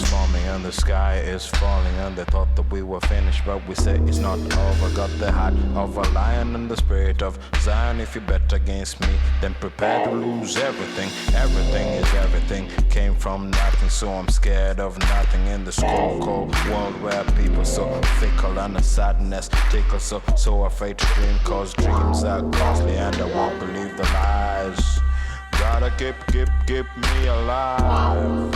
Forming and the sky is falling, and they thought that we were finished, but we say it's not over. Got the heart of a lion and the spirit of Zion. If you bet against me, then prepare to lose everything. Everything is everything, came from nothing, so I'm scared of nothing. In this cold world where people so fickle and the sadness tickles, so afraid to dream, cause dreams are costly and I won't believe the lies. Gotta keep me alive.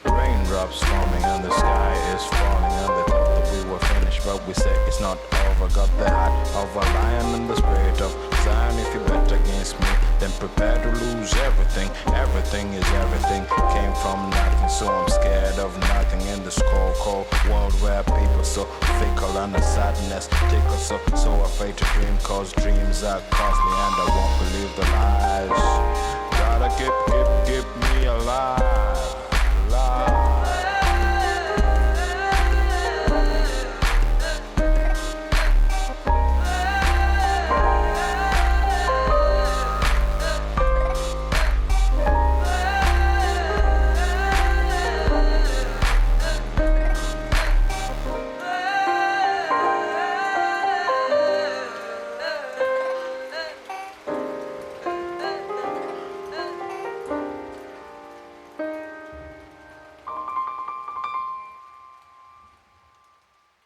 Raindrops forming and the sky is falling, and they thought that we were finished, but we say it's not over. Got the heart of a lion and the spirit of Zion. If you bet against me, then prepare to lose everything. Everything is everything, came from nothing, so I'm scared of nothing. In this cold world where people so fickle and the sadness tickles, so afraid to dream, cause dreams are costly and I won't believe the lies. Gotta keep me alive.